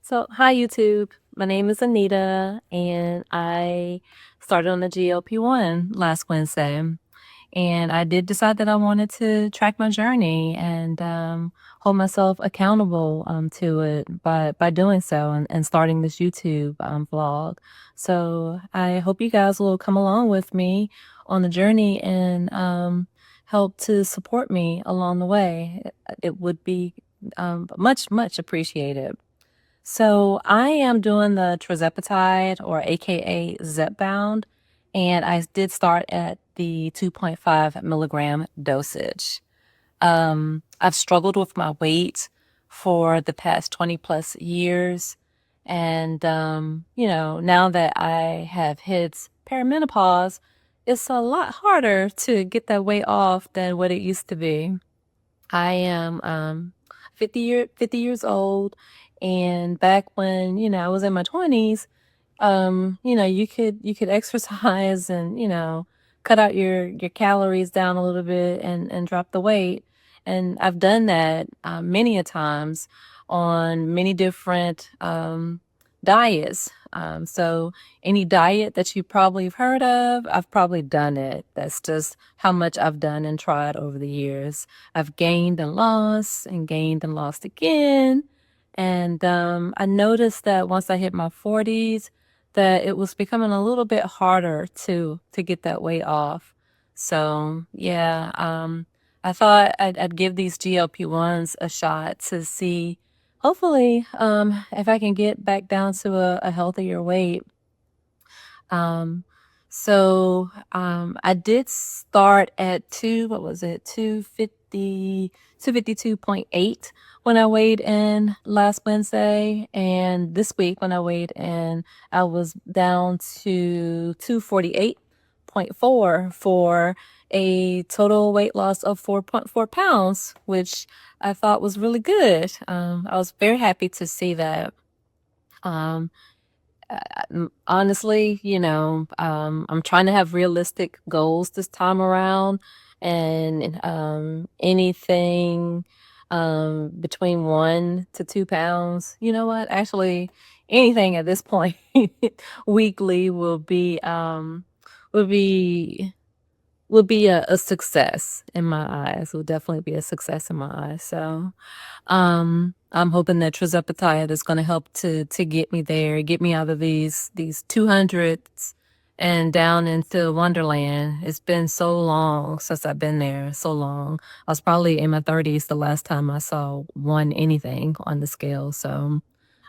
So, hi YouTube. My name is Anita, and I started on the GLP-1 last Wednesday. And I did decide that I wanted to track my journey and hold myself accountable to it by doing so and starting this YouTube vlog. So I hope you guys will come along with me on the journey and help to support me along the way. It would be much appreciated. So I am doing the Tirzepatide or AKA Zepbound, and I did start at the 2.5 milligram dosage. I've struggled with my weight for the past 20 plus years. And, now that I have hit perimenopause, it's a lot harder to get that weight off than what it used to be. I am 50 years old, and back when, I was in my 20s, you could exercise and, cut out your calories down a little bit and drop the weight. And I've done that many a times on many different diets. So any diet that you probably have heard of, I've probably done it. That's just how much I've done and tried over the years. I've gained and gained and lost again. And I noticed that once I hit my 40s, that it was becoming a little bit harder to get that weight off. So yeah, I thought I'd give these GLP-1s a shot to see, hopefully, if I can get back down to a healthier weight. Um, I did start at what was it, 252.8 when I weighed in last Wednesday. And this week when I weighed in, I was down to 248.4 for a total weight loss of 4.4 pounds, which I thought was really good. I was very happy to see that. Um, Honestly, I'm trying to have realistic goals this time around, and anything between 1 to 2 pounds. You know what? Actually, anything at this point weekly will be a success in my eyes. Will definitely be a success in my eyes. So I'm hoping that Tirzepatide is gonna help to get me there, get me out of these 200s and down into Wonderland. It's been so long since I've been there, so long. I was probably in my 30s the last time I saw anything on the scale. So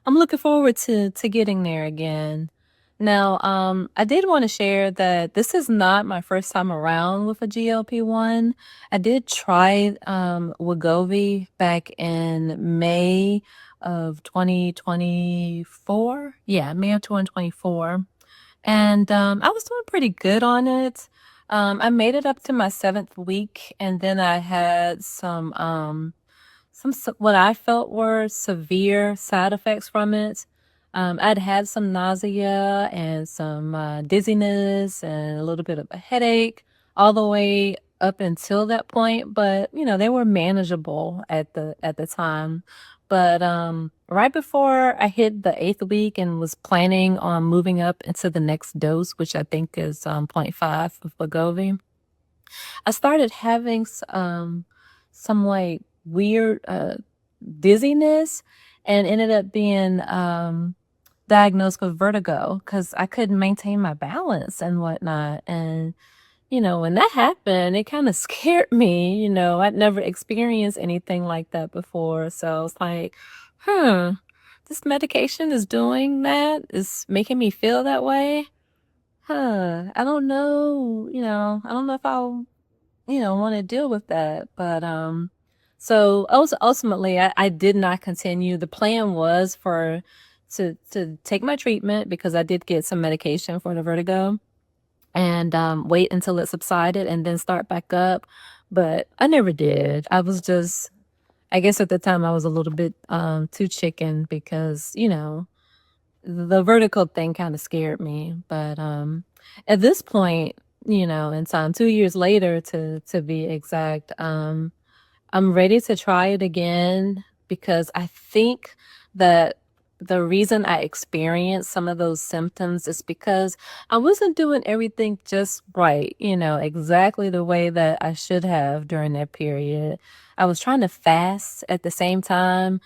I'm looking forward to getting there again. Now, I did want to share that this is not my first time around with a GLP-1. I did try Wegovy back in May of 2024. Yeah, May of 2024. And I was doing pretty good on it. I made it up to my 7th week, and then I had what I felt were severe side effects from it. I'd had some nausea and some dizziness and a little bit of a headache all the way up until that point, but they were manageable at the time. But right before I hit the 8th week and was planning on moving up into the next dose, which I think is zero point 0.5 of Wegovy, I started having some like weird dizziness, and ended up being diagnosed with vertigo because I couldn't maintain my balance and whatnot. And when that happened, it kind of scared me. I'd never experienced anything like that before. So I was like, huh, this medication is doing that, is making me feel that way. Huh, I don't know, I don't know if I'll want to deal with that. But so ultimately, I did not continue. The plan was to take my treatment because I did get some medication for the vertigo, and wait until it subsided and then start back up. But I never did. I was just, I guess at the time I was a little bit too chicken because the vertical thing kind of scared me. But at this point, in time, 2 years later to be exact, I'm ready to try it again because I think that the reason I experienced some of those symptoms is because I wasn't doing everything just right, exactly the way that I should have during that period. I was trying to fast at the same time,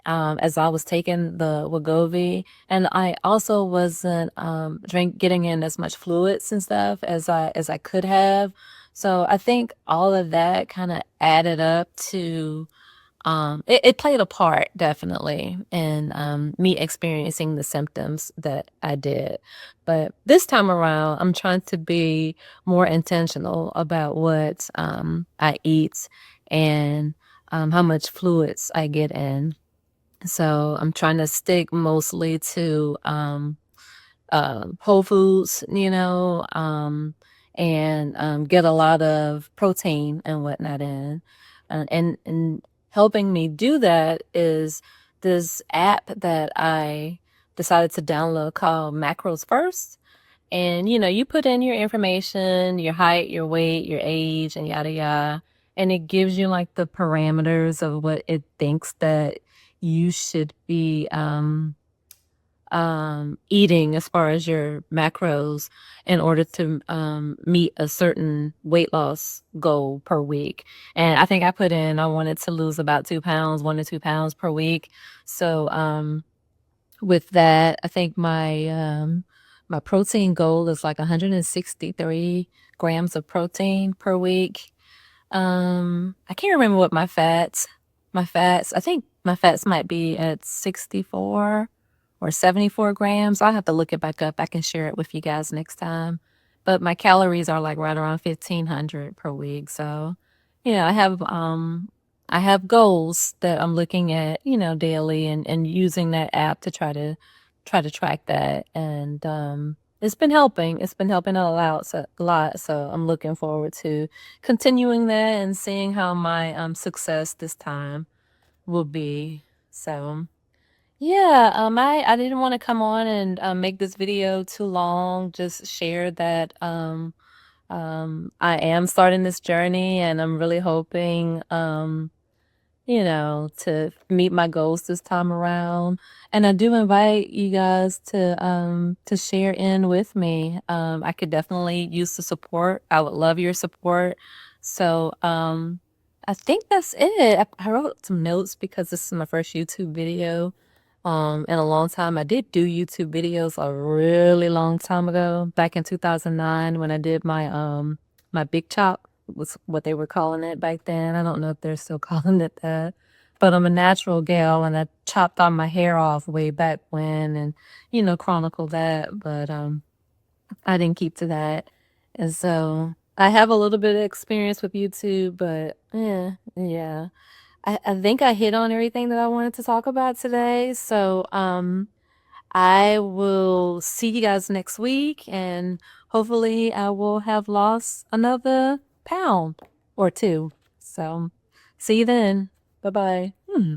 as I was taking the Wegovy, and I also wasn't getting in as much fluids and stuff as I could have. So I think all of that kind of added up to it played a part definitely in me experiencing the symptoms that I did. But this time around, I'm trying to be more intentional about what I eat and how much fluids I get in. So I'm trying to stick mostly to whole foods, and get a lot of protein and whatnot in. And helping me do that is this app that I decided to download called MacrosFirst. And you put in your information, your height, your weight, your age, and yada yada. And it gives you like the parameters of what it thinks that you should be eating as far as your macros in order to meet a certain weight loss goal per week. And I think I put in, I wanted to lose about 2 pounds, 1 to 2 pounds per week. So with that, I think my protein goal is like 163 grams of protein per week. I can't remember what I think my fats might be at 64 or 74 grams. I'll have to look it back up. I can share it with you guys next time. But my calories are like right around 1,500 per week. So, I have goals that I'm looking at, daily and using that app to try to track that. And it's been helping. It's been helping a lot. So I'm looking forward to continuing that and seeing how my success this time will be. So yeah, I didn't want to come on and make this video too long. Just share that I am starting this journey, and I'm really hoping to meet my goals this time around. And I do invite you guys to share in with me. I could definitely use the support. I would love your support. So I think that's it. I wrote some notes because this is my first YouTube video in a long time. I did do YouTube videos a really long time ago, back in 2009 when I did my big chop was what they were calling it back then. I don't know if they're still calling it that. But I'm a natural gal and I chopped all my hair off way back when and chronicled that, but I didn't keep to that. And so I have a little bit of experience with YouTube, but yeah. I think I hit on everything that I wanted to talk about today. So I will see you guys next week, and hopefully I will have lost another pound or two. So see you then. Bye bye.